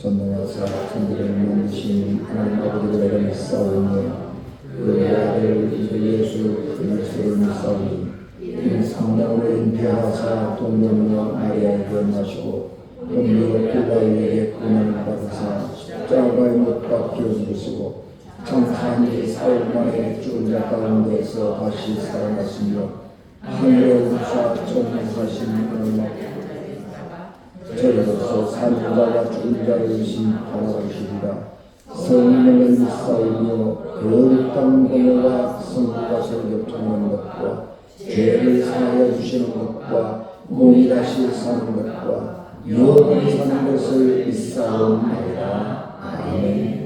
전능하사 천지를 만드신 하나님 아버지를 믿사오니 그의 아들 예수 그리스도를 믿사오니 이 성령으로 인도하사 동정녀 마리아에게 나시고 본디오 빌라도에게 고난을 받으사 십자가에 못 박혀 죽으시고 장사한 지 사흘 만에 죽은 자 가운데서 다시 살아났으며 하늘에 오르사 전능하신 하나님 저로서 사는 자와 죽은 자를 심판하시리라. 성령을 믿사오며 거룩한 공회와 성부가서 교통하는 것과 죄를 사하여 주시는 것과 몸이 다시 사는 것과 영원히 사는 것을 믿사옵나이다. 아멘.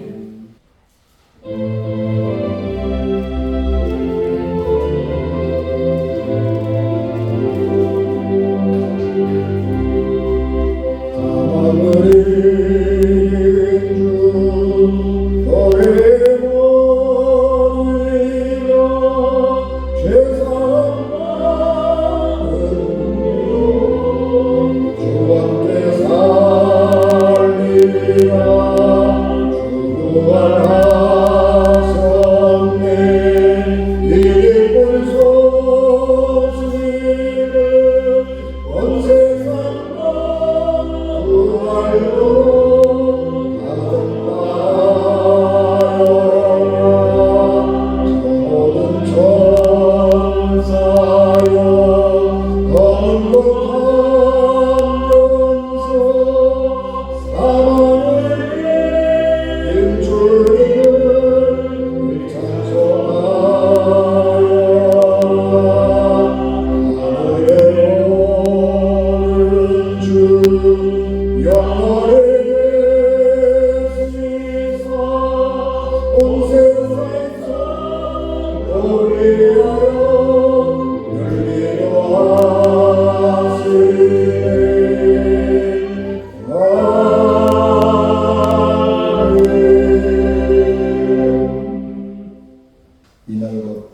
이날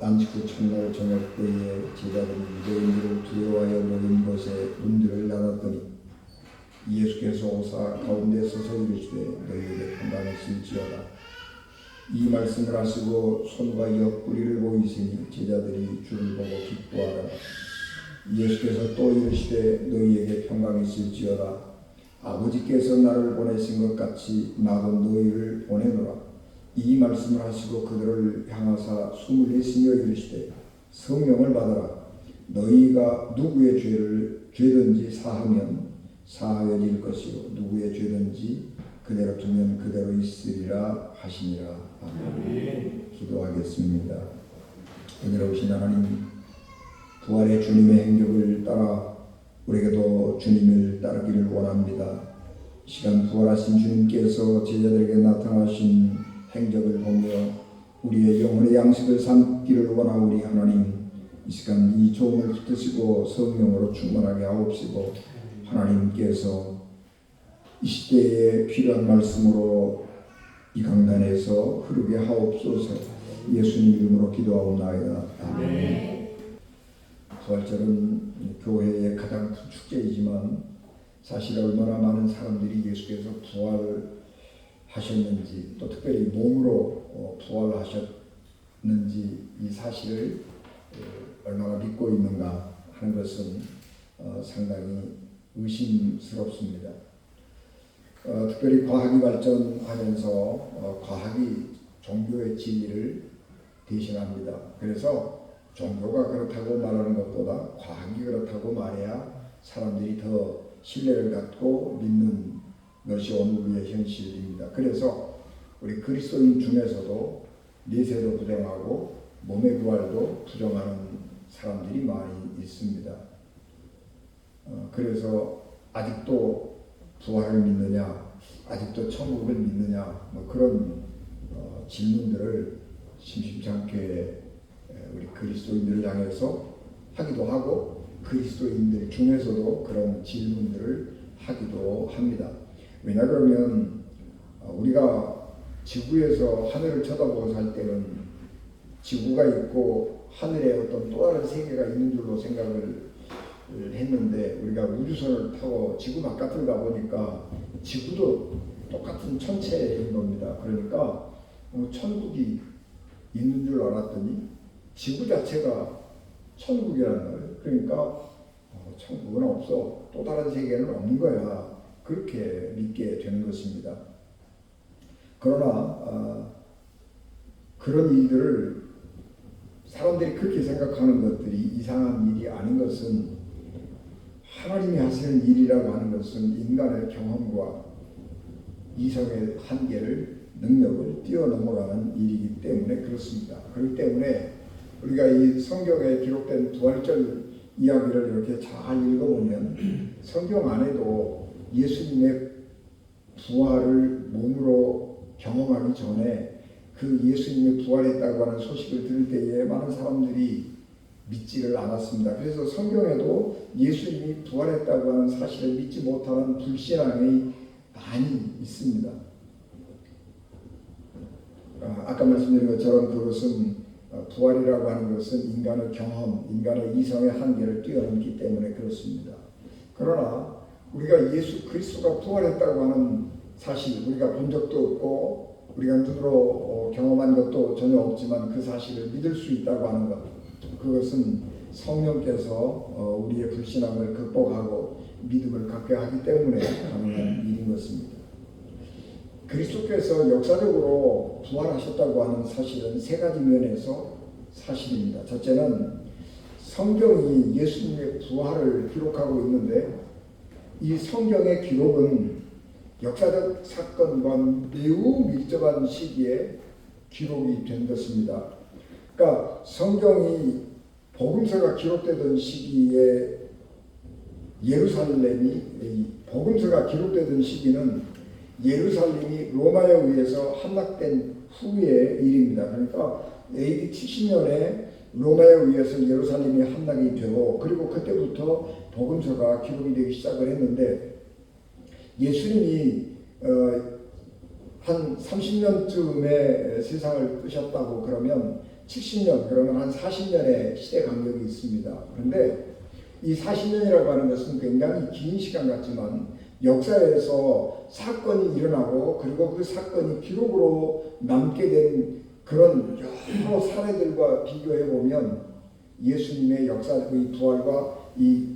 안식구 첫날 저녁 때에 제자들이 유대인들을 두려워하여 모인 곳에 문들을 닫았더니 예수께서 오사 가운데 서서 이르시되 너희에게 평강이 있을지어다. 이 말씀을 하시고 손과 옆구리를 보이시니 제자들이 주를 보고 기뻐하더라. 예수께서 또 이르시되 너희에게 평강이 있을지어다. 아버지께서 나를 보내신 것 같이 나도 너희를 보내노라. 이 말씀을 하시고 그들을 향하사 숨을 내쉬며 이르시되 성령을 받아라. 너희가 누구의 죄든지 사하면 사하여질 것이요 누구의 죄든지 그대로 두면 그대로 있으리라 하시니라. 아멘. 기도하겠습니다. 은혜로우신 하나님, 부활의 주님의 행적을 따라 우리에게도 주님을 따르기를 원합니다. 시간 부활하신 주님께서 제자들에게 나타나신 행적을 보며 우리의 영혼의 양식을 삼기를 원하오니 하나님, 이 시간 이 종을 붙드시고 성령으로 충만하게 하옵시고 하나님께서 이 시대에 필요한 말씀으로 이 강단에서 흐르게 하옵소서. 예수님 이름으로 기도하옵나이다. 아멘. 부활절은 교회의 가장 큰 축제이지만 사실 얼마나 많은 사람들이 예수께서 부활하셨는지 또 특별히 몸으로 부활하셨는지 이 사실을 얼마나 믿고 있는가 하는 것은 상당히 의심스럽습니다. 특별히 과학이 발전하면서 과학이 종교의 진리를 대신합니다. 그래서 종교가 그렇다고 말하는 것보다 과학이 그렇다고 말해야 사람들이 더 신뢰를 갖고 믿는 것이 오늘 우리의 현실입니다. 그래서 우리 그리스도인 중에서도 내세도 부정하고 몸의 부활도 부정하는 사람들이 많이 있습니다. 그래서 아직도 부활을 믿느냐, 아직도 천국을 믿느냐, 그런 질문들을 심심찮게 우리 그리스도인들을 향해서 하기도 하고 그리스도인들 중에서도 그런 질문들을 하기도 합니다. 왜냐하면 우리가 지구에서 하늘을 쳐다보고 살 때는 지구가 있고 하늘에 어떤 또 다른 세계가 있는 줄로 생각을 했는데 우리가 우주선을 타고 지구 바깥을 가보니까 지구도 똑같은 천체인 겁니다. 그러니까 천국이 있는 줄 알았더니 지구 자체가 천국이라는 거예요. 그러니까 천국은 없어. 또 다른 세계는 없는 거야. 그렇게 믿게 되는 것입니다. 그러나 그런 일들을 사람들이 그렇게 생각하는 것들이 이상한 일이 아닌 것은 하나님이 하시는 일이라고 하는 것은 인간의 경험과 이성의 한계를 능력을 뛰어넘어가는 일이기 때문에 그렇습니다. 그렇기 때문에 우리가 이 성경에 기록된 부활절 이야기를 이렇게 잘 읽어보면 성경 안에도 예수님의 부활을 몸으로 경험하기 전에 그 예수님이 부활했다고 하는 소식을 들을 때에 많은 사람들이 믿지를 않았습니다. 그래서 성경에도 예수님이 부활했다고 하는 사실을 믿지 못하는 불신앙이 많이 있습니다. 아까 말씀드린 것처럼 그것은 부활이라고 하는 것은 인간의 경험, 인간의 이성의 한계를 뛰어넘기 때문에 그렇습니다. 그러나 우리가 예수 그리스도가 부활했다고 하는 사실, 우리가 본 적도 없고 우리가 눈으로 경험한 것도 전혀 없지만 그 사실을 믿을 수 있다고 하는 것, 그것은 성령께서 우리의 불신앙을 극복하고 믿음을 갖게 하기 때문에 가능한 일인 것입니다. 그리스도께서 역사적으로 부활하셨다고 하는 사실은 세 가지 면에서 사실입니다. 첫째는 성경이 예수님의 부활을 기록하고 있는데 이 성경의 기록은 역사적 사건과 매우 밀접한 시기에 기록이 된 것입니다. 그러니까 성경이 복음서가 기록되던 시기에 예루살렘이 복음서가 기록되던 시기는 예루살렘이 로마에 의해서 함락된 후의 일입니다. 그러니까 AD 70년에 로마에 의해서 예루살렘이 함락이 되고 그리고 그때부터 복음서가 기록이 되기 시작을 했는데 예수님이 한 30년쯤에 세상을 뜨셨다고 그러면 70년, 그러면 한 40년의 시대 간격이 있습니다. 그런데 이 40년이라고 하는 것은 굉장히 긴 시간 같지만 역사에서 사건이 일어나고 그리고 그 사건이 기록으로 남게 된 그런 여러 사례들과 비교해 보면 예수님의 역사의 부활과 이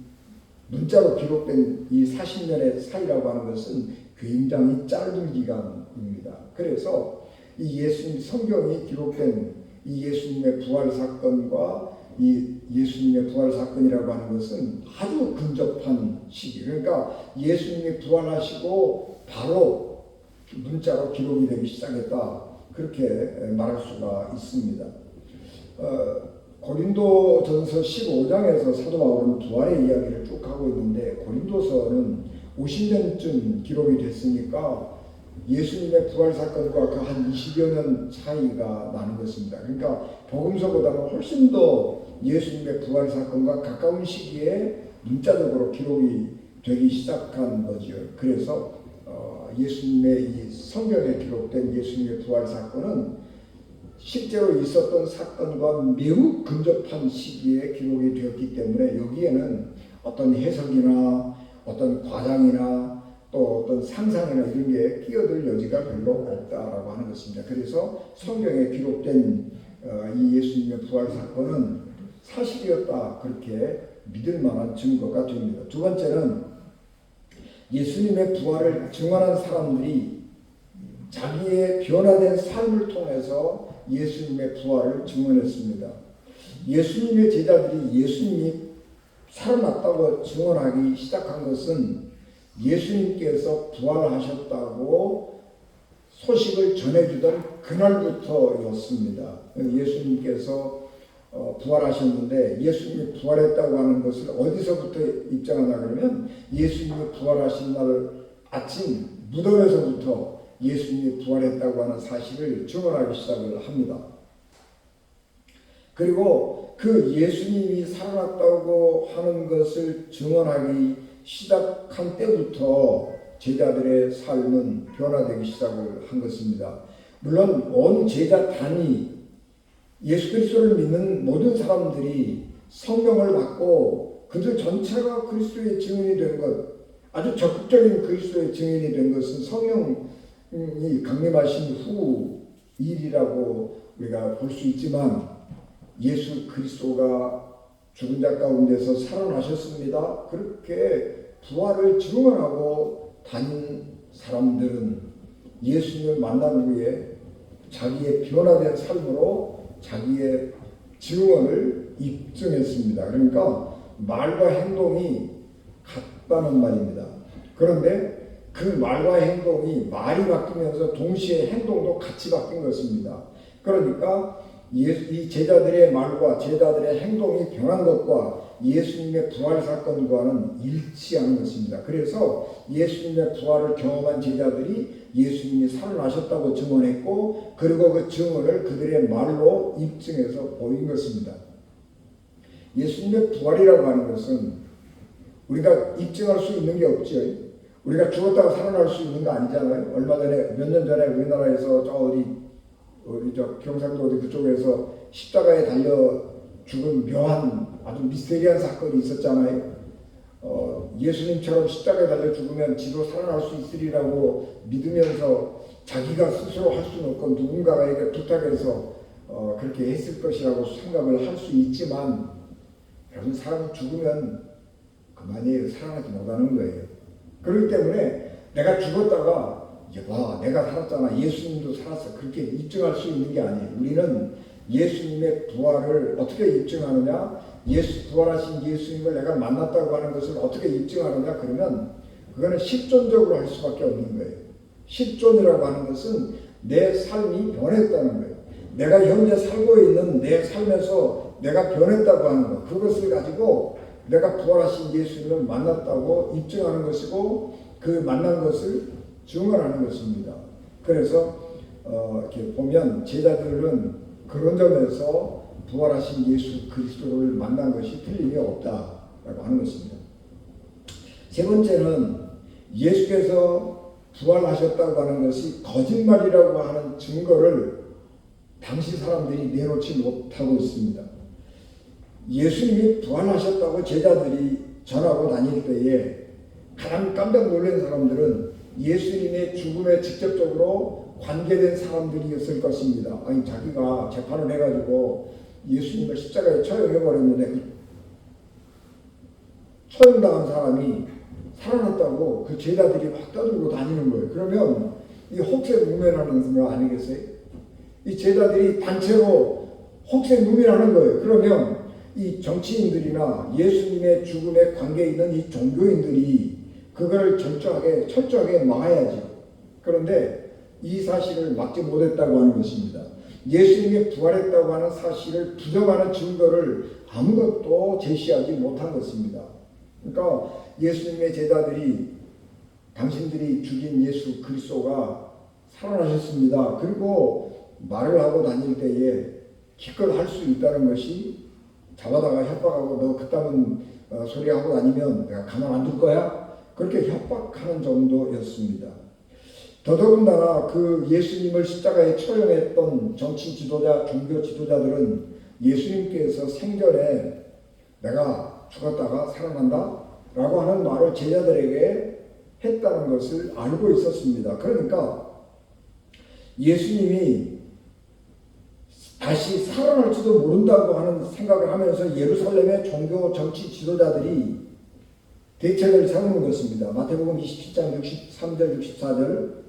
문자로 기록된 이 40년의 사이라고 하는 것은 굉장히 짧은 기간입니다. 그래서 이 예수님 성경이 기록된 이 예수님의 부활 사건과 이 예수님의 부활 사건이라고 하는 것은 아주 근접한 시기. 그러니까 예수님이 부활하시고 바로 문자로 기록이 되기 시작했다. 그렇게 말할 수가 있습니다. 고린도전서 15장에서 사도 바울은 부활의 이야기를 쭉 하고 있는데 고린도서는 50년쯤 기록이 됐으니까 예수님의 부활 사건과 그 한 20여 년 차이가 나는 것입니다. 그러니까 복음서보다는 훨씬 더 예수님의 부활 사건과 가까운 시기에 문자적으로 기록이 되기 시작한 거죠. 그래서 예수님의 이 성경에 기록된 예수님의 부활 사건은 실제로 있었던 사건과 매우 근접한 시기에 기록이 되었기 때문에 여기에는 어떤 해석이나 어떤 과장이나 또 어떤 상상이나 이런 게 끼어들 여지가 별로 없다라고 하는 것입니다. 그래서 성경에 기록된 이 예수님의 부활 사건은 사실이었다, 그렇게 믿을 만한 증거가 됩니다. 두 번째는 예수님의 부활을 증언한 사람들이 자기의 변화된 삶을 통해서 예수님의 부활을 증언했습니다. 예수님의 제자들이 예수님이 살아났다고 증언하기 시작한 것은 예수님께서 부활하셨다고 소식을 전해주던 그날부터였습니다. 예수님께서 부활하셨는데 예수님이 부활했다고 하는 것을 어디서부터 입증하나 그러면 예수님이 부활하신 날 아침 무덤에서부터 예수님이 부활했다고 하는 사실을 증언하기 시작을 합니다. 그리고 그 예수님이 살아났다고 하는 것을 증언하기 시작한 때부터 제자들의 삶은 변화되기 시작을 한 것입니다. 물론 온 제자단이 예수 그리스도를 믿는 모든 사람들이 성령을 받고 그들 전체가 그리스도의 증인이 된 것, 아주 적극적인 그리스도의 증인이 된 것은 성령 이 강림하신 후 일이라고 우리가 볼 수 있지만 예수 그리스도가 죽은 자 가운데서 살아나셨습니다. 그렇게 부활을 증언하고 다닌 사람들은 예수님을 만난 후에 자기의 변화된 삶으로 자기의 증언을 입증했습니다. 그러니까 말과 행동이 같다는 말입니다. 그런데 그 말과 행동이 말이 바뀌면서 동시에 행동도 같이 바뀐 것입니다. 그러니까 이 제자들의 말과 제자들의 행동이 변한 것과 예수님의 부활 사건과는 일치하는 것입니다. 그래서 예수님의 부활을 경험한 제자들이 예수님이 살아나셨다고 증언했고, 그리고 그 증언을 그들의 말로 입증해서 보인 것입니다. 예수님의 부활이라고 하는 것은 우리가 입증할 수 있는 게 없죠. 우리가 죽었다가 살아날 수 있는 거 아니잖아요. 얼마 전에 몇 년 전에 우리나라에서 우리 경상도 어디 그쪽에서 십자가에 달려 죽은 묘한 아주 미스테리한 사건이 있었잖아요. 예수님처럼 십자가에 달려 죽으면 지도 살아날 수 있으리라고 믿으면서 자기가 스스로 할 수는 없고 누군가에게 부탁해서 그렇게 했을 것이라고 생각을 할 수 있지만, 여러분, 사람이 죽으면 그만이에요. 살아나지 못하는 거예요. 그렇기 때문에 내가 죽었다가 와, 내가 살았잖아, 예수님도 살았어, 그렇게 입증할 수 있는 게 아니에요. 우리는 예수님의 부활을 어떻게 입증하느냐, 부활하신 예수님을 내가 만났다고 하는 것을 어떻게 입증하느냐, 그러면 그거는 실존적으로 할 수밖에 없는 거예요. 실존이라고 하는 것은 내 삶이 변했다는 거예요. 내가 현재 살고 있는 내 삶에서 내가 변했다고 하는 것, 그것을 가지고 내가 부활하신 예수님을 만났다고 입증하는 것이고, 그 만난 것을 증언하는 것입니다. 그래서 이렇게 보면 제자들은 그런 점에서 부활하신 예수 그리스도를 만난 것이 틀림이 없다라고 하는 것입니다. 세 번째는 예수께서 부활하셨다고 하는 것이 거짓말이라고 하는 증거를 당시 사람들이 내놓지 못하고 있습니다. 예수님이 부활하셨다고 제자들이 전하고 다닐 때에 가장 깜짝 놀란 사람들은 예수님의 죽음에 직접적으로 관계된 사람들이었을 것입니다. 아니, 자기가 재판을 해가지고 예수님을 십자가에 처형해버렸는데 그 처형당한 사람이 살아났다고 그 제자들이 막 떠들고 다니는 거예요. 그러면 이 혹세무민하는 거 아니겠어요? 이 제자들이 단체로 혹세무민하는 거예요. 그러면 이 정치인들이나 예수님의 죽음에 관계 있는 이 종교인들이 그걸 철저하게 막아야죠. 그런데 이 사실을 막지 못했다고 하는 것입니다. 예수님이 부활했다고 하는 사실을 부정하는 증거를 아무것도 제시하지 못한 것입니다. 그러니까 예수님의 제자들이 당신들이 죽인 예수 그리스도가 살아나셨습니다, 그리고 말을 하고 다닐 때에 기껏 할 수 있다는 것이, 잡아다가 협박하고 너 그따문 소리하고 다니면 내가 가만 안 둘 거야, 그렇게 협박하는 정도였습니다. 더더군다나 그 예수님을 십자가에 처형했던 정치 지도자, 종교 지도자들은 예수님께서 생전에 내가 죽었다가 살아난다 라고 하는 말을 제자들에게 했다는 것을 알고 있었습니다. 그러니까 예수님이 다시 살아날지도 모른다고 하는 생각을 하면서 예루살렘의 종교 정치 지도자들이 대책을 세우는 것입니다. 마태복음 27장 63절 64절,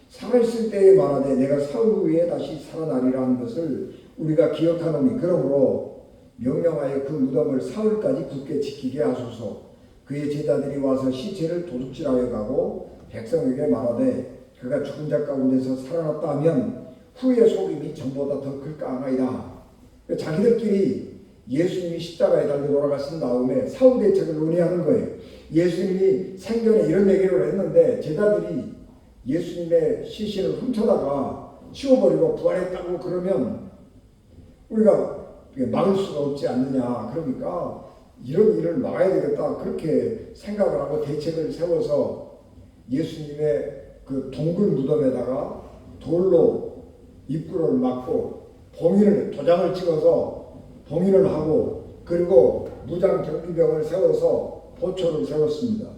살아있을 때에 말하되 내가 사흘 후에 다시 살아나리라 하는 것을 우리가 기억하노니 그러므로 명령하여 그 무덤을 사흘까지 굳게 지키게 하소서. 그의 제자들이 와서 시체를 도둑질하여 가고 백성에게 말하되 그가 죽은 자 가운데서 살아났다 하면 후의 속임이 전보다 더 클까 하나이다. 자기들끼리 예수님이 십자가에 달려 돌아가신 다음에 사후 대책을 논의하는 거예요. 예수님이 생전에 이런 얘기를 했는데 제자들이 예수님의 시신을 훔쳐다가 치워버리고 부활했다고 그러면 우리가 막을 수가 없지 않느냐. 그러니까 이런 일을 막아야 되겠다, 그렇게 생각을 하고 대책을 세워서 예수님의 그 동굴 무덤에다가 돌로 입구를 막고 도장을 찍어서 봉인을 하고, 그리고 무장 경비병을 세워서 보초를 세웠습니다.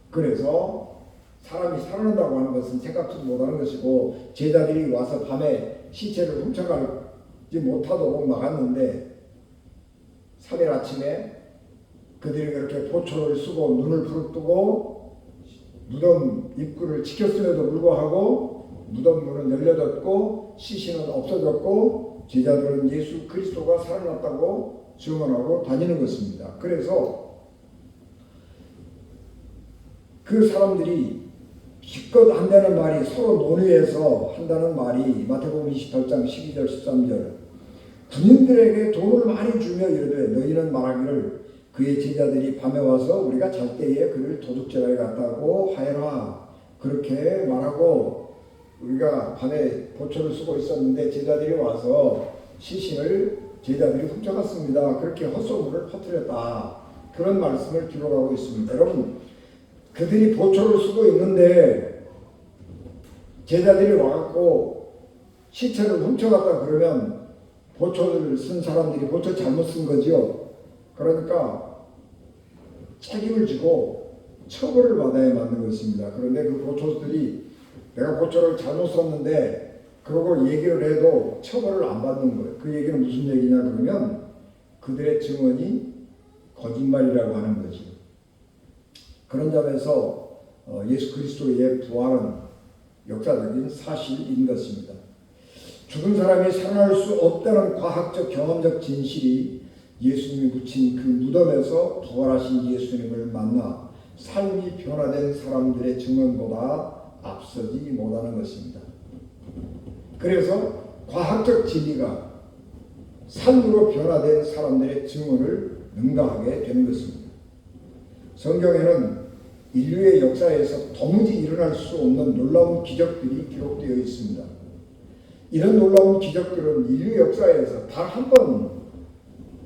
그래서 사람이 살아난다고 하는 것은 생각도 못하는 것이고 제자들이 와서 밤에 시체를 훔쳐가지 못하도록 막았는데 3일 아침에 그들이 그렇게 보초를 쓰고 눈을 부릅뜨고 무덤 입구를 지켰음에도 불구하고 무덤 문은 열려졌고 시신은 없어졌고 제자들은 예수 그리스도가 살아났다고 증언하고 다니는 것입니다. 그래서 그 사람들이 기껏 한다는 말이 서로 논의해서 한다는 말이 마태복음 28장 12절 13절 군인들에게 돈을 많이 주며 이르되 너희는 말하기를 그의 제자들이 밤에 와서 우리가 잘 때에 그를 도둑질하여 갔다고 하여라. 그렇게 말하고 우리가 밤에 보초를 쓰고 있었는데 제자들이 와서 시신을 제자들이 훔쳐갔습니다. 그렇게 헛소문을 퍼뜨렸다. 그런 말씀을 기록하고 있습니다. 여러분 그들이 보초를 쓰고 있는데 제자들이 와갖고 시체를 훔쳐갔다 그러면 보초를 쓴 사람들이 보초 잘못 쓴 거지요. 그러니까 책임을 지고 처벌을 받아야 맞는 것입니다. 그런데 그 보초들이 내가 보초를 잘못 썼는데 그러고 얘기를 해도 처벌을 안 받는 거예요. 그 얘기는 무슨 얘기냐 그러면 그들의 증언이 거짓말이라고 하는 거죠. 그런 점에서 예수 그리스도의 부활은 역사적인 사실인 것입니다. 죽은 사람이 살아날 수 없다는 과학적 경험적 진실이 예수님이 묻힌 그 무덤에서 부활하신 예수님을 만나 삶이 변화된 사람들의 증언보다 앞서지 못하는 것입니다. 그래서 과학적 진리가 삶으로 변화된 사람들의 증언을 능가하게 되는 것입니다. 성경에는 인류의 역사에서 도무지 일어날 수 없는 놀라운 기적들이 기록되어 있습니다. 이런 놀라운 기적들은 인류 역사에서 단 한 번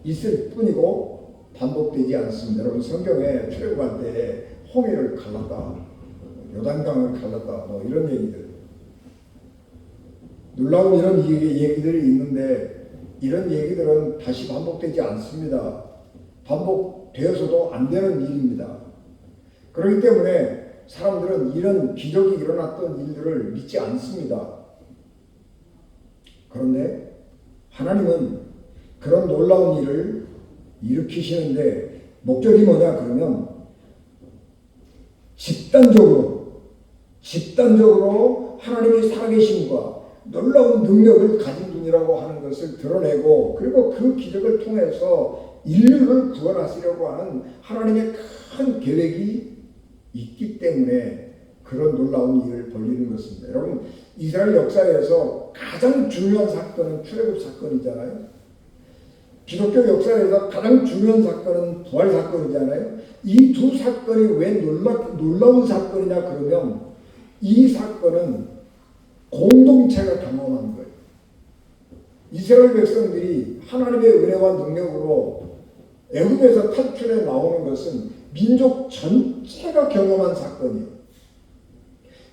있을 뿐이고 반복되지 않습니다. 여러분 성경에 출애굽할 때 홍해를 갈랐다, 요단강을 갈랐다, 뭐 이런 얘기들, 놀라운 이런 얘기들이 있는데 이런 얘기들은 다시 반복되지 않습니다. 반복되어서도 안 되는 일입니다. 그렇기 때문에 사람들은 이런 기적이 일어났던 일들을 믿지 않습니다. 그런데 하나님은 그런 놀라운 일을 일으키시는데 목적이 뭐냐 그러면 집단적으로 하나님의 살아계심과 놀라운 능력을 가진 분이라고 하는 것을 드러내고 그리고 그 기적을 통해서 인류를 구원하시려고 하는 하나님의 큰 계획이 있기 때문에 그런 놀라운 일을 벌이는 것입니다. 여러분 이스라엘 역사에서 가장 중요한 사건은 출애굽 사건이잖아요. 기독교 역사에서 가장 중요한 사건은 부활 사건이잖아요. 이 두 사건이 왜 놀라운 사건이냐 그러면 이 사건은 공동체가 경험한 거예요. 이스라엘 백성들이 하나님의 은혜와 능력으로 애굽에서 탈출해 나오는 것은 민족 전체가 경험한 사건이에요.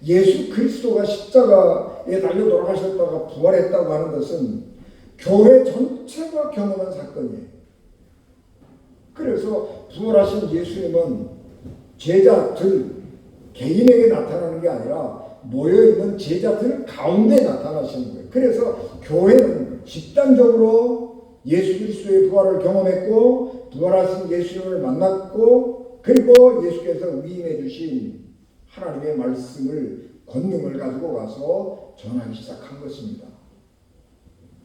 예수 그리스도가 십자가에 달려 돌아가셨다가 부활했다고 하는 것은 교회 전체가 경험한 사건이에요. 그래서 부활하신 예수님은 제자들 개인에게 나타나는 게 아니라 모여있는 제자들 가운데 나타나시는 거예요. 그래서 교회는 집단적으로 예수 그리스도의 부활을 경험했고 부활하신 예수님을 만났고 그리고 예수께서 위임해 주신 하나님의 말씀을 권능을 가지고 가서 전하기 시작한 것입니다.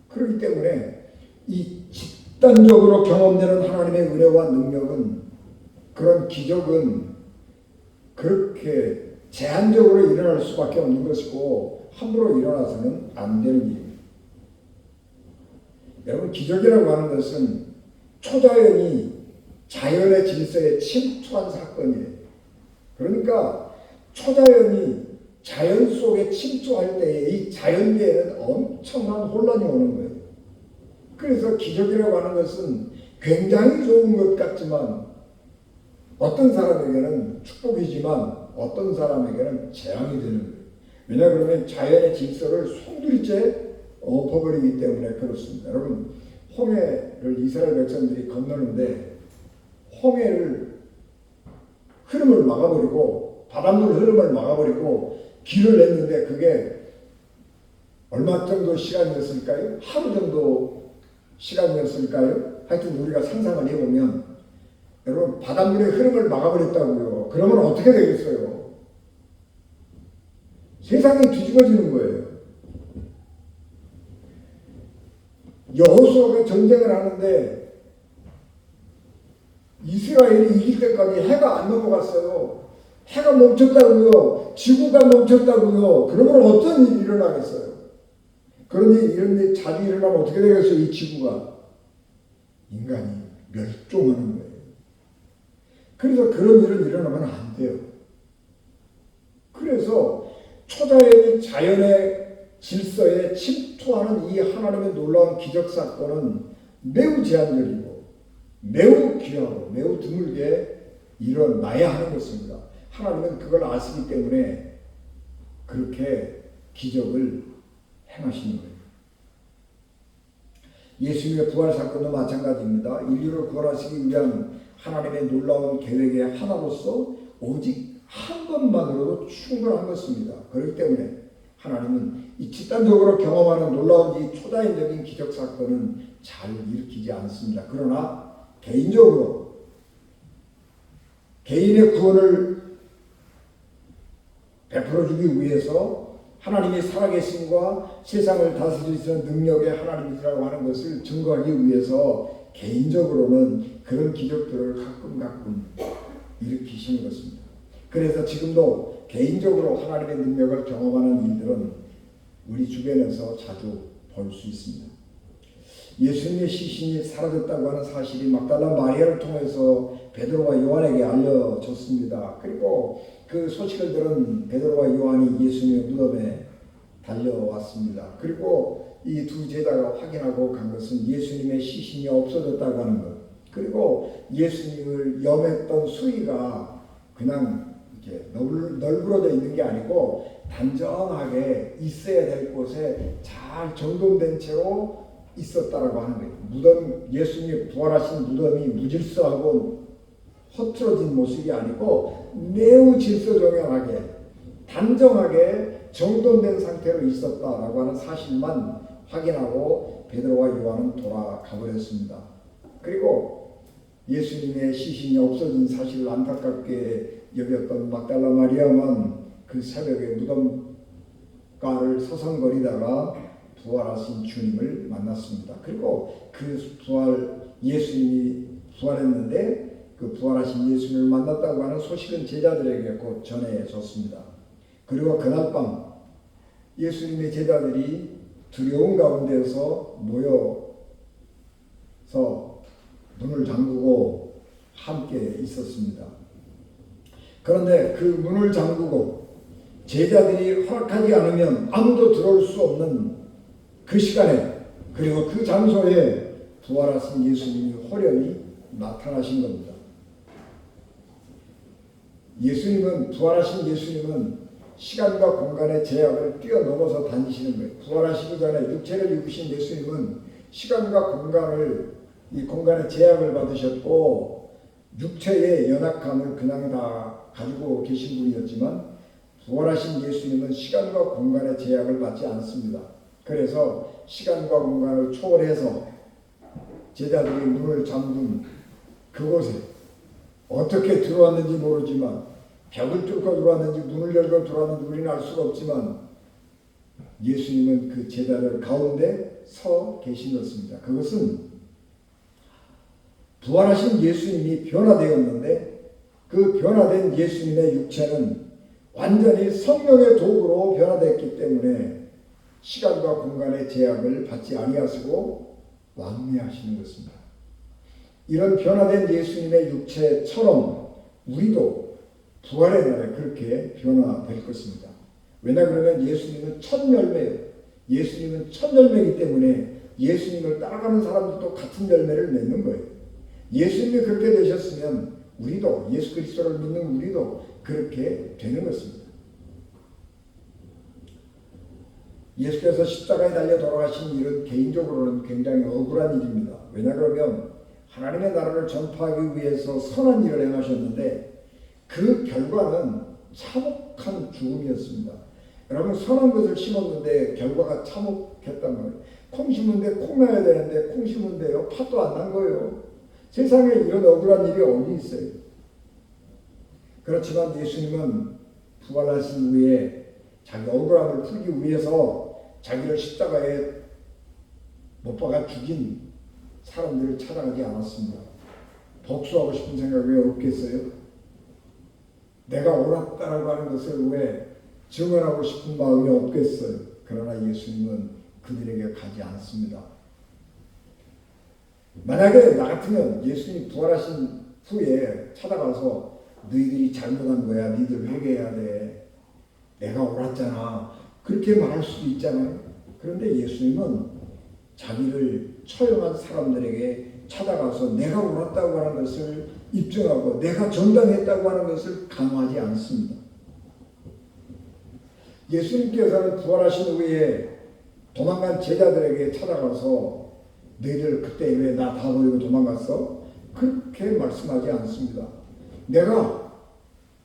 그렇기 때문에 이 집단적으로 경험되는 하나님의 은혜와 능력은 그런 기적은 그렇게 제한적으로 일어날 수밖에 없는 것이고 함부로 일어나서는 안 되는 일입니다. 여러분 기적이라고 하는 것은 초자연이 자연의 질서에 침투한 사건이에요. 그러니까 초자연이 자연 속에 침투할 때에 이 자연계에는 엄청난 혼란이 오는 거예요. 그래서 기적이라고 하는 것은 굉장히 좋은 것 같지만 어떤 사람에게는 축복이지만 어떤 사람에게는 재앙이 되는 거예요. 왜냐 그러면 자연의 질서를 송두리째 엎어버리기 때문에 그렇습니다. 여러분 홍해를 이스라엘 백성들이 건너는데 홍해를 흐름을 막아버리고 바닷물 흐름을 막아버리고 길을 냈는데 그게 얼마 정도 시간이었을까요? 하루 정도 시간이었을까요? 하여튼 우리가 상상을 해보면 여러분 바닷물의 흐름을 막아버렸다고요. 그러면 어떻게 되겠어요? 세상이 뒤집어지는 거예요. 여호수아가 전쟁을 하는데 이스라엘이 이길 때까지 해가 안 넘어갔어요. 해가 멈췄다고요. 지구가 멈췄다고요. 그러면 어떤 일이 일어나겠어요? 그러니 이런 일이 자주 일어나면 어떻게 되겠어요? 이 지구가 인간이 멸종하는 거예요. 그래서 그런 일은 일어나면 안 돼요. 그래서 초자연이 자연의 질서에 침투하는 이 하나님의 놀라운 기적 사건은 매우 제한적이고 매우 귀하고 매우 드물게 일어나야 하는 것입니다. 하나님은 그걸 아시기 때문에 그렇게 기적을 행하시는 거예요. 예수님의 부활 사건도 마찬가지입니다. 인류를 구원하시기 위한 하나님의 놀라운 계획의 하나로서 오직 한 번만으로도 충분한 것입니다. 그렇기 때문에 하나님은 이 집단적으로 경험하는 놀라운 이 초자연적인 기적 사건은 잘 일으키지 않습니다. 그러나 개인적으로 개인의 구원을 베풀어주기 위해서 하나님이 살아계심과 세상을 다스리시는 능력의 하나님이라고 하는 것을 증거하기 위해서 개인적으로는 그런 기적들을 가끔 일으키시는 것입니다. 그래서 지금도 개인적으로 하나님의 능력을 경험하는 일들은 우리 주변에서 자주 볼 수 있습니다. 예수님의 시신이 사라졌다고 하는 사실이 막달라 마리아를 통해서 베드로와 요한에게 알려졌습니다. 그리고 그 소식을 들은 베드로와 요한이 예수님의 무덤에 달려왔습니다. 그리고 이 두 제자가 확인하고 간 것은 예수님의 시신이 없어졌다고 하는 것, 그리고 예수님을 염했던 수의가 그냥 이렇게 널브러져 있는 게 아니고 단정하게 있어야 될 곳에 잘 정돈된 채로 있었다라고 하는 거예요. 무덤, 예수님이 부활하신 무덤이 무질서하고 허틀어진 모습이 아니고 매우 질서정연하게 단정하게 정돈된 상태로 있었다라고 하는 사실만 확인하고 베드로와 요한은 돌아가 버렸습니다. 그리고 예수님의 시신이 없어진 사실을 안타깝게 여겼던 막달라 마리아만 그 새벽에 무덤가를 서성거리다가 부활하신 주님을 만났습니다. 그리고 그 예수님이 부활했는데 그 부활하신 예수님을 만났다고 하는 소식은 제자들에게 곧 전해졌습니다. 그리고 그날 밤 예수님의 제자들이 두려운 가운데서 모여서 문을 잠그고 함께 있었습니다. 그런데 그 문을 잠그고 제자들이 허락하지 않으면 아무도 들어올 수 없는 그 시간에 그리고 그 장소에 부활하신 예수님이 호련히 나타나신 겁니다. 부활하신 예수님은 시간과 공간의 제약을 뛰어넘어서 다니시는 거예요. 부활하시기 전에 육체를 입으신 예수님은 시간과 공간의 제약을 받으셨고 육체의 연약함을 그냥 다 가지고 계신 분이었지만 부활하신 예수님은 시간과 공간의 제약을 받지 않습니다. 그래서 시간과 공간을 초월해서 제자들이 문을 잠근 그곳에 어떻게 들어왔는지 모르지만 벽을 뚫고 들어왔는지 문을 열고 들어왔는지 우리는 알 수가 없지만 예수님은 그 제자들 가운데 서 계신 것입니다. 그것은 부활하신 예수님이 변화되었는데 그 변화된 예수님의 육체는 완전히 성령의 도구로 변화됐기 때문에 시간과 공간의 제약을 받지 아니하시고 왕래하시는 것입니다. 이런 변화된 예수님의 육체처럼 우리도 부활의 날에 그렇게 변화될 것입니다. 왜냐 그러면 예수님은 첫 열매예요. 예수님은 첫 열매이기 때문에 예수님을 따라가는 사람들도 같은 열매를 맺는 거예요. 예수님이 그렇게 되셨으면 우리도 예수 그리스도를 믿는 우리도 그렇게 되는 것입니다. 예수께서 십자가에 달려 돌아가신 일은 개인적으로는 굉장히 억울한 일입니다. 왜냐 그러면 하나님의 나라를 전파하기 위해서 선한 일을 행하셨는데 그 결과는 참혹한 죽음이었습니다. 여러분, 선한 것을 심었는데 결과가 참혹했단 말이에요. 콩 심은데 콩 나야 되는데 콩 심은데요 팥도 안 난 거예요. 세상에 이런 억울한 일이 어디 있어요. 그렇지만 예수님은 부활하신 후에 자기 억울함을 풀기 위해서 자기를 십자가에 못 박아 죽인 사람들을 찾아가지 않았습니다. 복수하고 싶은 생각이 왜 없겠어요? 내가 옳았다라고 하는 것을 왜 증언하고 싶은 마음이 없겠어요? 그러나 예수님은 그들에게 가지 않습니다. 만약에 나 같으면 예수님이 부활하신 후에 찾아가서 너희들이 잘못한 거야. 너희들 회개해야 돼. 내가 옳았잖아. 그렇게 말할 수도 있잖아요. 그런데 예수님은 자기를 처형한 사람들에게 찾아가서 내가 옳았다고 하는 것을 입증하고 내가 정당했다고 하는 것을 강요하지 않습니다. 예수님께서는 부활하신 후에 도망간 제자들에게 찾아가서 너희들 그때 왜 나 다 버리고 도망갔어? 그렇게 말씀하지 않습니다. 내가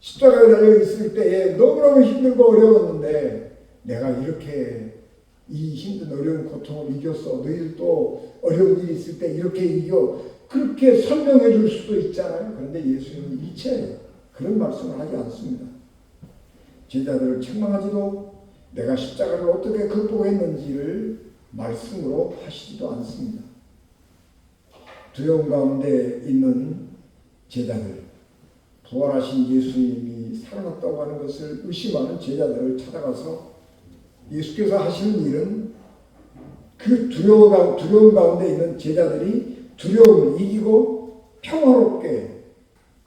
십자가에 달려 있을 때에 너무너무 힘들고 어려웠는데 내가 이렇게 이 힘든 어려운 고통을 이겼어. 너희들도 어려운 일이 있을 때 이렇게 이겨. 그렇게 설명해 줄 수도 있잖아요. 그런데 예수님은 일체 그런 말씀을 하지 않습니다. 제자들을 책망하지도 내가 십자가를 어떻게 극복했는지를 말씀으로 하시지도 않습니다. 두려움 가운데 있는 제자들, 부활하신 예수님이 살아났다고 하는 것을 의심하는 제자들을 찾아가서 예수께서 하시는 일은 그 두려움 가운데 있는 제자들이 두려움을 이기고 평화롭게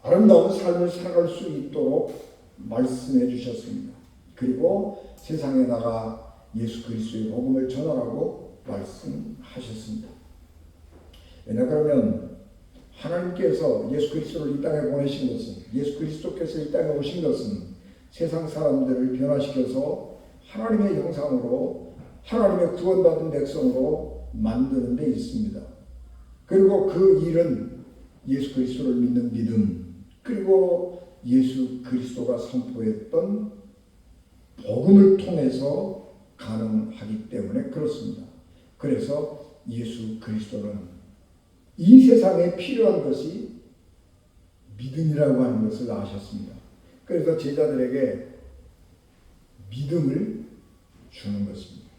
아름다운 삶을 살아갈 수 있도록 말씀해 주셨습니다. 그리고 세상에 나가 예수 그리스도의 복음을 전하라고 말씀하셨습니다. 왜냐 그러면 하나님께서 예수 그리스도를 이 땅에 보내신 것은, 예수 그리스도께서 이 땅에 오신 것은 세상 사람들을 변화시켜서 하나님의 형상으로 하나님의 구원받은 백성으로 만드는 데 있습니다. 그리고 그 일은 예수 그리스도를 믿는 믿음, 그리고 예수 그리스도가 선포했던 복음을 통해서 가능하기 때문에 그렇습니다. 그래서 예수 그리스도는 이 세상에 필요한 것이 믿음이라고 하는 것을 아셨습니다. 그래서 제자들에게 믿음을 주는 것입니다.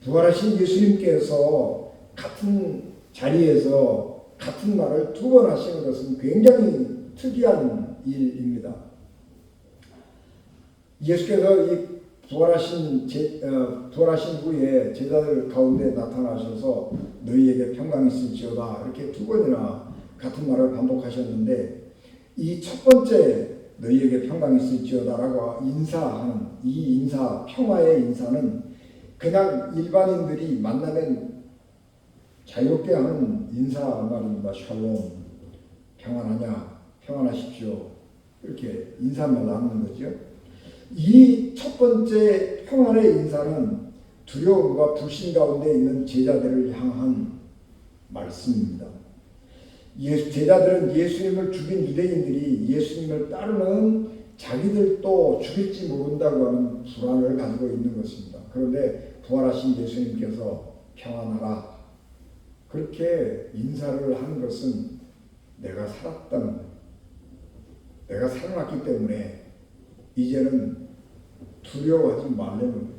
부활하신 예수님께서 같은 자리에서 같은 말을 두 번 하시는 것은 굉장히 특이한 일입니다. 예수께서 이 부활하신 후에 제자들 가운데 나타나셔서 너희에게 평강이 있을지어다 이렇게 두 번이나 같은 말을 반복하셨는데, 이 첫 번째 너희에게 평강이 있을지어다라고 인사하는 이 인사, 평화의 인사는 그냥 일반인들이 만나면 자유롭게 하는 인사 말입니다. 샬롬, 평안하냐, 평안하십시오, 이렇게 인사만 나누는 거죠. 이 첫 번째 평안의 인사는 두려움과 불신 가운데 있는 제자들을 향한 말씀입니다. 제자들은 예수님을 죽인 유대인들이 예수님을 따르는 자기들도 죽일지 모른다고 하는 불안을 가지고 있는 것입니다. 그런데 부활하신 예수님께서 평안하라 그렇게 인사를 하는 것은 내가 살아났기 때문에 이제는 두려워하지 말라는 거예요.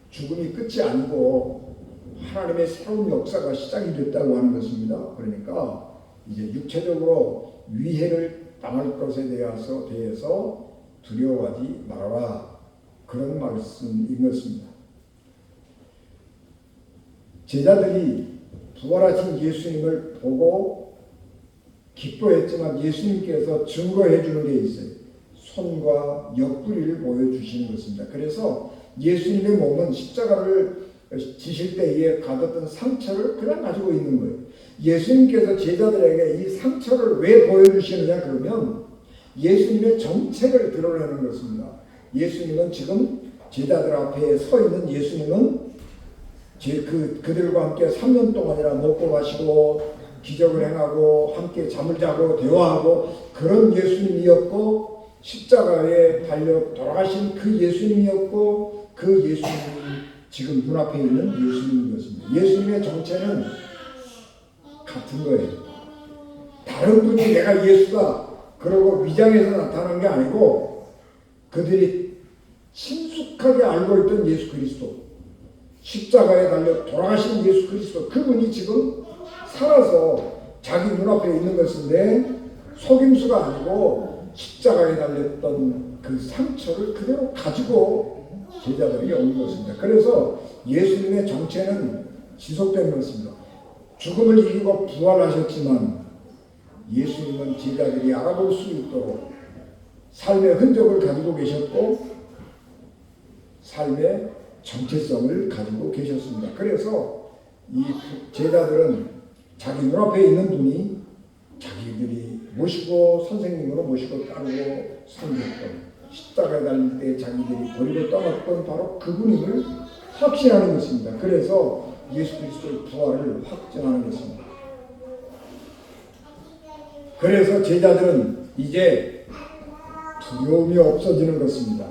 죽음이 끝이 아니고 하나님의 새로운 역사가 시작이 됐다고 하는 것입니다. 그러니까 이제 육체적으로 위해를 당할 것에 대해서 두려워하지 말아라, 그런 말씀인 것입니다. 제자들이 부활하신 예수님을 보고 기뻐했지만 예수님께서 증거해 주는 게 있어요. 손과 옆구리를 보여주시는 것입니다. 그래서 예수님의 몸은 십자가를 지실 때에 가졌던 상처를 그냥 가지고 있는 거예요. 예수님께서 제자들에게 이 상처를 왜 보여주시느냐 그러면 예수님의 정체를 드러내는 것입니다. 예수님은 지금 제자들 앞에 서 있는 예수님은 그들과 함께 3년 동안이나 먹고 마시고 기적을 행하고 함께 잠을 자고 대화하고 그런 예수님이었고, 십자가에 달려 돌아가신 그 예수님이었고 그 예수님이 지금 눈앞에 있는 예수님이었습니다. 예수님의 정체는 같은 거예요. 다른 분이 내가 예수다 그러고 위장해서 나타난 게 아니고 그들이 친숙하게 알고 있던 예수 그리스도, 십자가에 달려 돌아가신 예수 그리스도, 그분이 지금 살아서 자기 눈앞에 있는 것인데 속임수가 아니고 십자가에 달렸던 그 상처를 그대로 가지고 제자들이 온 것입니다. 그래서 예수님의 정체는 지속되는 것입니다. 죽음을 이기고 부활하셨지만 예수님은 제자들이 알아볼 수 있도록 삶의 흔적을 가지고 계셨고 삶의 정체성을 가지고 계셨습니다. 그래서 이 제자들은 자기 눈앞에 있는 분이 자기들이 모시고 선생님으로 모시고 따르고 섬겼던 십자가에 달릴 때 자기들이 버리고 떠났던 바로 그분임을 확신하는 것입니다. 그래서 예수 그리스도의 부활을 확증하는 것입니다. 그래서 제자들은 이제 두려움이 없어지는 것입니다.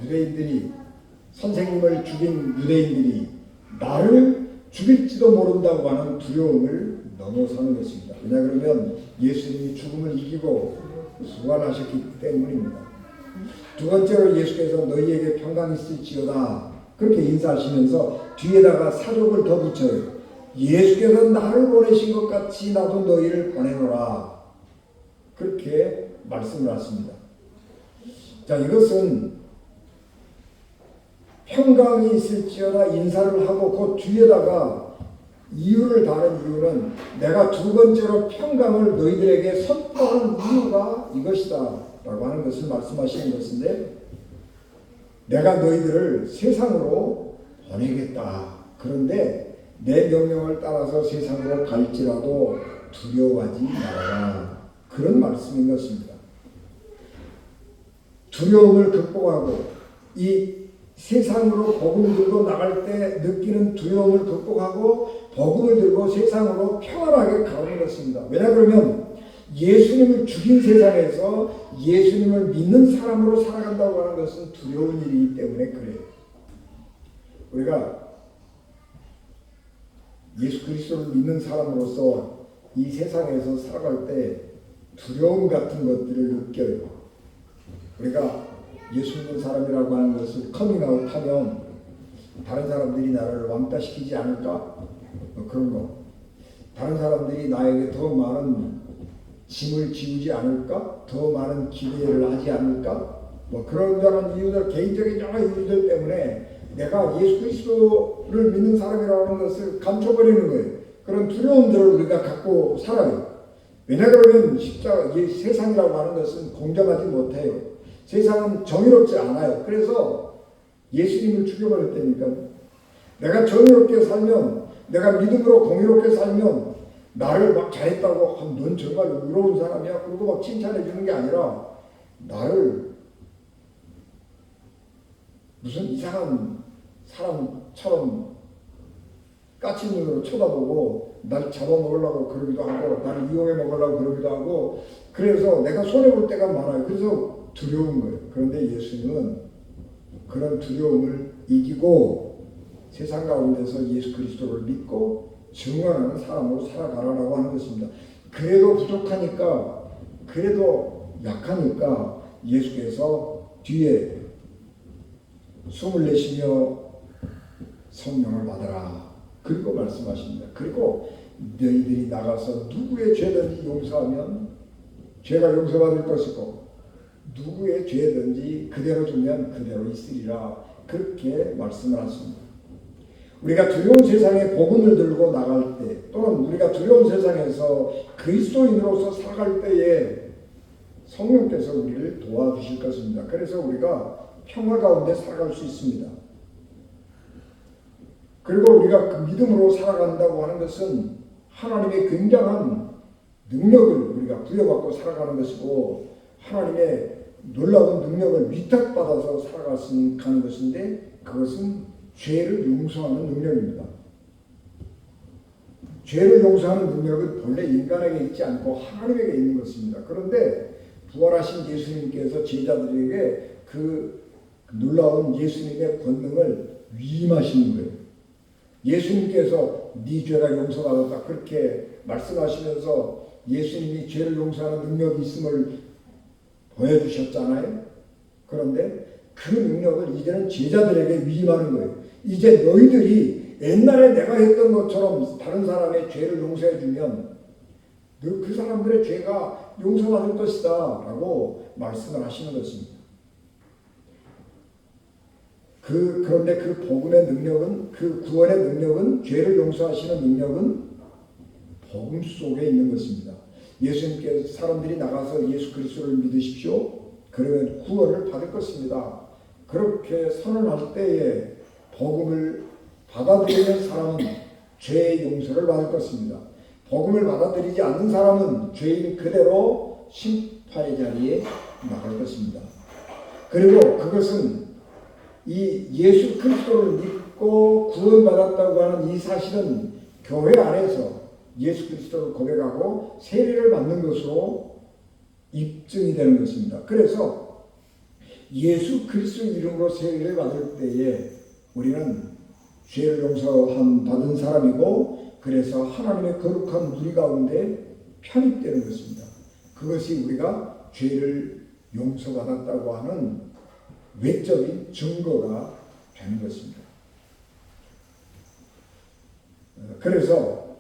유대인들이 선생님을 죽인 유대인들이 나를 죽일지도 모른다고 하는 두려움을 넘어서는 것입니다. 왜냐하면 예수님이 죽음을 이기고 부활하셨기 때문입니다. 두 번째로 예수께서 너희에게 평강이 있을지어다 그렇게 인사하시면서 뒤에다가 사족을 더 붙여요. 예수께서 나를 보내신 것 같이 나도 너희를 보내노라 그렇게 말씀을 하십니다. 자, 이것은 평강이 있을지어다 인사를 하고 그 뒤에다가 이유를 다른 이유는 내가 두 번째로 평강을 너희들에게 선포하는 이유가 이것이다 라고 하는 것을 말씀하시는 것인데, 내가 너희들을 세상으로 보내겠다. 그런데 내 명령을 따라서 세상으로 갈지라도 두려워하지 말아라. 그런 말씀인 것입니다. 두려움을 극복하고 이 세상으로 복음을 들고 나갈 때 느끼는 두려움을 극복하고 복음을 들고 세상으로 평안하게 가는 것입니다. 왜냐 그러면 예수님을 죽인 세상에서 예수님을 믿는 사람으로 살아간다고 하는 것은 두려운 일이기 때문에 그래요. 우리가 예수 그리스도를 믿는 사람으로서 이 세상에서 살아갈 때 두려움 같은 것들을 느껴요. 우리가 예수 믿는 사람이라고 하는 것을 커밍아웃 하면 다른 사람들이 나를 왕따시키지 않을까? 그런 거. 다른 사람들이 나에게 더 많은 짐을 지우지 않을까? 더 많은 기대를 하지 않을까? 그런 이유들, 개인적인 여러 이유들 때문에 내가 예수 그리스도를 믿는 사람이라고 하는 것을 감춰버리는 거예요. 그런 두려움들을 우리가 갖고 살아요. 왜냐하면 십자가, 세상이라고 하는 것은 공정하지 못해요. 세상은 정의롭지 않아요. 그래서 예수님을 죽여버렸다니까. 내가 정의롭게 살면, 내가 믿음으로 공의롭게 살면 나를 막 잘했다고 넌 정말 의로운 사람이야 그러고 막 칭찬해 주는 게 아니라 나를 무슨 이상한 사람처럼 까친 눈으로 쳐다보고 날 잡아먹으려고 그러기도 하고 나를 이용해 먹으려고 그러기도 하고, 그래서 내가 손해볼 때가 많아요. 그래서 두려운 거예요. 그런데 예수님은 그런 두려움을 이기고 세상 가운데서 예수 그리스도를 믿고 증언하는 사람으로 살아가라고 하는 것입니다. 그래도 부족하니까, 그래도 약하니까 예수께서 뒤에 숨을 내쉬며 성령을 받아라 그리고 말씀하십니다. 그리고 너희들이 나가서 누구의 죄든지 용서하면 죄가 용서받을 것이고 누구의 죄든지 그대로 두면 그대로 있으리라 그렇게 말씀을 하십니다. 우리가 두려운 세상에 복음을 들고 나갈 때, 또는 우리가 두려운 세상에서 그리스도인으로서 살아갈 때에 성령께서 우리를 도와주실 것입니다. 그래서 우리가 평화 가운데 살아갈 수 있습니다. 그리고 우리가 그 믿음으로 살아간다고 하는 것은 하나님의 굉장한 능력을 우리가 부여받고 살아가는 것이고, 하나님의 놀라운 능력을 위탁받아서 살아가는 것인데, 그것은 죄를 용서하는 능력입니다. 죄를 용서하는 능력은 본래 인간에게 있지 않고 하나님에게 있는 것입니다. 그런데 부활하신 예수님께서 제자들에게 그 놀라운 예수님의 권능을 위임하시는 거예요. 예수님께서 네 죄가 용서받았다 그렇게 말씀하시면서 예수님이 죄를 용서하는 능력이 있음을 보여주셨잖아요. 그런데 그 능력을 이제는 제자들에게 위임하는 거예요. 이제 너희들이 옛날에 내가 했던 것처럼 다른 사람의 죄를 용서해 주면 그 사람들의 죄가 용서받을 것이다 라고 말씀을 하시는 것입니다. 그런데 그 복음의 능력은, 그 구원의 능력은, 죄를 용서하시는 능력은 복음 속에 있는 것입니다. 예수님께서 사람들이 나가서 예수 그리스도를 믿으십시오. 그러면 구원을 받을 것입니다. 그렇게 선언할 때에 복음을 받아들이는 사람은 죄의 용서를 받을 것입니다. 복음을 받아들이지 않는 사람은 죄인 그대로 심판의 자리에 나갈 것입니다. 그리고 그것은 이 예수 그리스도를 믿고 구원받았다고 하는 이 사실은 교회 안에서 예수 그리스도를 고백하고 세례를 받는 것으로 입증이 되는 것입니다. 그래서 예수 그리스도 이름으로 세례를 받을 때에 우리는 죄를 용서받은 사람이고 그래서 하나님의 거룩한 무리 가운데 편입되는 것입니다. 그것이 우리가 죄를 용서받았다고 하는 외적인 증거가 되는 것입니다. 그래서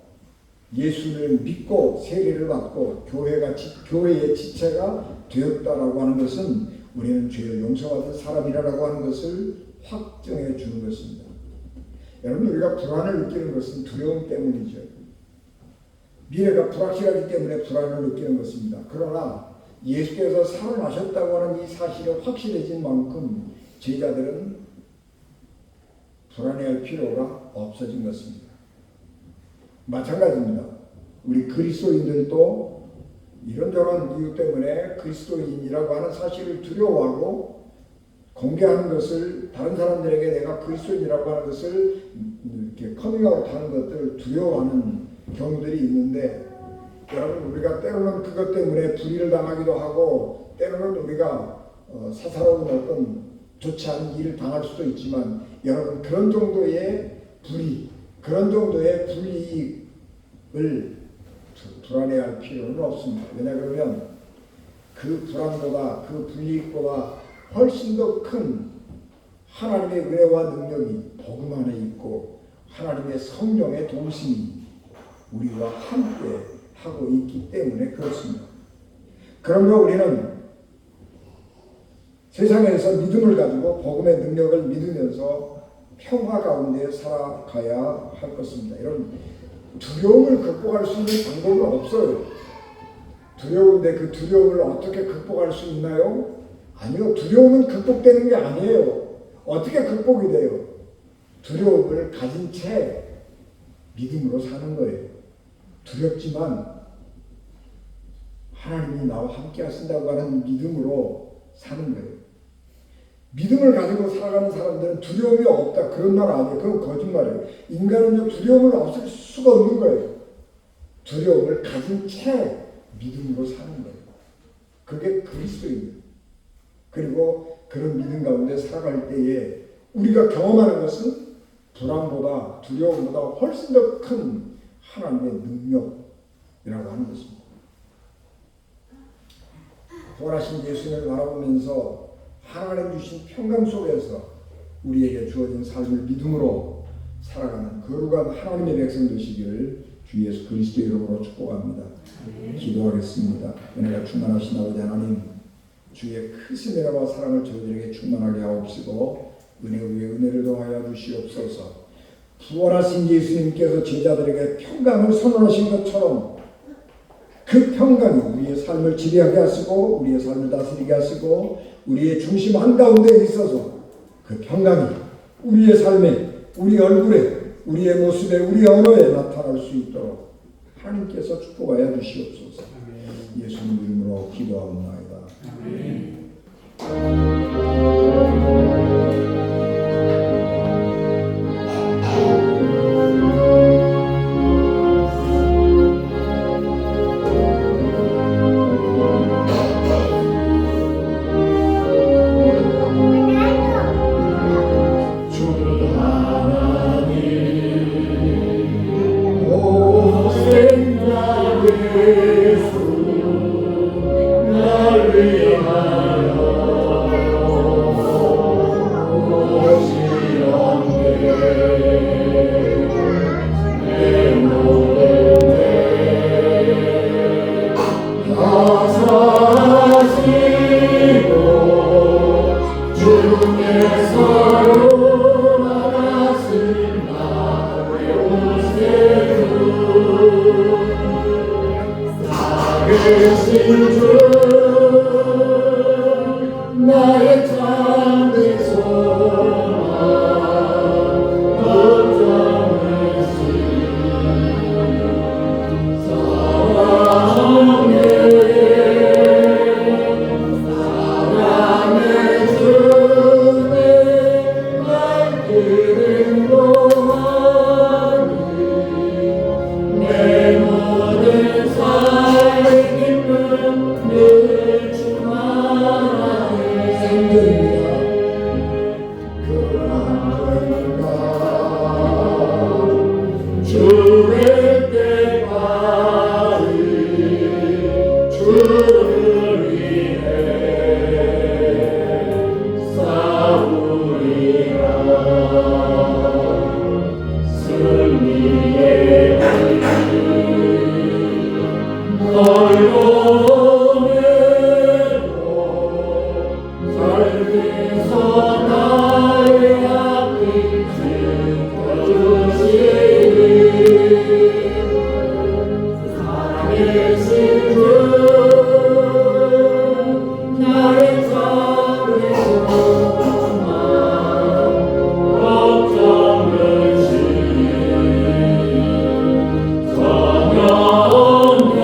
예수를 믿고 세례를 받고 교회의 지체가 되었다라고 하는 것은 우리는 죄를 용서받은 사람이라고 하는 것을 확정해 주는 것입니다. 여러분, 우리가 불안을 느끼는 것은 두려움 때문이죠. 미래가 불확실하기 때문에 불안을 느끼는 것입니다. 그러나 예수께서 살아나셨다고 하는 이 사실이 확실해진 만큼 제자들은 불안해할 필요가 없어진 것입니다. 마찬가지입니다. 우리 그리스도인들도 이런저런 이유 때문에 그리스도인이라고 하는 사실을 두려워하고 공개하는 것을, 다른 사람들에게 내가 그리스도인이라고 하는 것을 이렇게 커밍아웃하는 것들을 두려워하는 경우들이 있는데, 여러분, 우리가 때로는 그것 때문에 불의를 당하기도 하고 때로는 우리가 사사로운 어떤 좋지 않은 일을 당할 수도 있지만, 여러분, 그런 정도의 불의, 그런 정도의 불이익을 불안해할 필요는 없습니다. 왜냐하면 그 불안보다, 그 불이익보다 훨씬 더 큰 하나님의 은혜와 능력이 복음 안에 있고 하나님의 성령의 도우심이 우리와 함께 하고 있기 때문에 그렇습니다. 그러므로 우리는 세상에서 믿음을 가지고 복음의 능력을 믿으면서 평화 가운데 살아가야 할 것입니다. 여러분, 두려움을 극복할 수 있는 방법은 없어요. 두려운데 그 두려움을 어떻게 극복할 수 있나요? 아니요. 두려움은 극복되는 게 아니에요. 어떻게 극복이 돼요? 두려움을 가진 채 믿음으로 사는 거예요. 두렵지만 하나님이 나와 함께 하신다고 하는 믿음으로 사는 거예요. 믿음을 가지고 살아가는 사람들은 두려움이 없다, 그런 말 아니에요. 그건 거짓말이에요. 인간은 두려움을 없앨 수가 없는 거예요. 두려움을 가진 채 믿음으로 사는 거예요. 그게 그리스도입니다. 그리고 그런 믿음 가운데 살아갈 때에 우리가 경험하는 것은 불안보다, 두려움보다 훨씬 더 큰 하나님의 능력이라고 하는 것입니다. 부활하신 예수님을 바라보면서 하나님 주신 평강 속에서 우리에게 주어진 삶을 믿음으로 살아가는 거룩한 하나님의 백성 되시기를 주 예수 그리스도 이름으로 축복합니다. 기도하겠습니다. 은혜가 충만하신 아버지 하나님, 주의 크신 은혜와 사랑을 저희들에게 충만하게 하옵시고 은혜 위에 은혜를 더하여 주시옵소서. 부활하신 예수님께서 제자들에게 평강을 선언하신 것처럼 그 평강이 우리의 삶을 지배하게 하시고 우리의 삶을 다스리게 하시고 우리의 중심 한가운데 있어서 그 평강이 우리의 삶에, 우리 얼굴에, 우리의 모습에, 우리 언어에 나타날 수 있도록 하나님께서 축복하여 주시옵소서. 예수님 이름으로 기도하옵나이다. 나의 참된 소망 걱정을 사랑의 주님 날 기름 보하니 내 모든 삶의 기쁨 늘 충만하네. 생존입니다. 그런가 주의 때까지 주를 위해 싸우리라. 승리의 너희로 살면서 나의 앞길 지켜주시리. 살아계신 주 나의 참된 소망 걱정을 전연해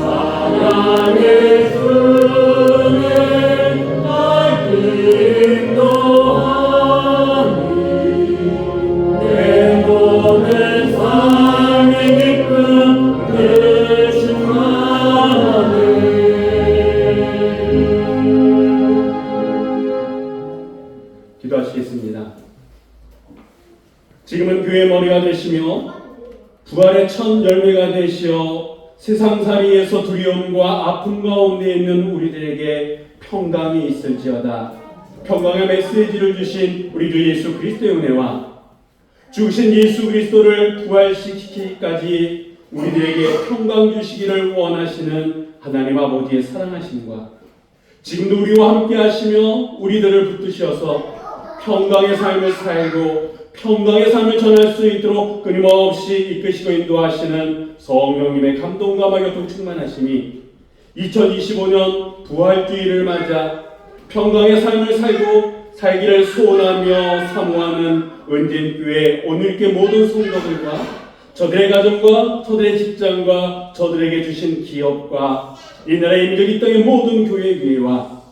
사랑의 주님 날 인도하니 내 모든 삶의 기쁨 늘 충만하네. 기도하시겠습니다. 지금은 교회의 머리가 되시며 부활의 첫 열매가 되시어 세상살이에서 두려움과 아픔 가운데 있는 우리들에게 평강이 있을지어다. 평강의 메시지를 주신 우리 주 예수 그리스도의 은혜와 죽으신 예수 그리스도를 부활시키기까지 우리들에게 평강 주시기를 원하시는 하나님 아버지의 사랑하심과 지금도 우리와 함께 하시며 우리들을 붙드셔서 평강의 삶을 살고 평강의 삶을 전할 수 있도록 끊임없이 이끄시고 인도하시는 성령님의 감동과 교통 충만하심이 2025년 부활주의를 맞아 평강의 삶을 살기를 소원하며 사모하는 은진교회 오늘께 모든 성도들과 저들의 가정과 저들의 직장과 저들에게 주신 기업과 이 나라의 임적 이 땅의 모든 교회 위에와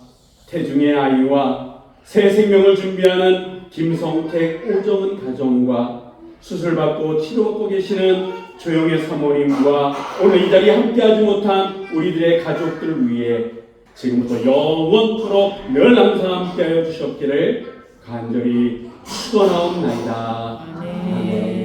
태중의 아이와 새 생명을 준비하는 김성택, 오정은 가정과 수술받고 치료받고 계시는 조영의 사모님과 오늘 이 자리에 함께하지 못한 우리들의 가족들을 위해 지금부터 영원토록 늘 항상 함께하여 주셨기를 간절히 축원하옵나이다. 아멘.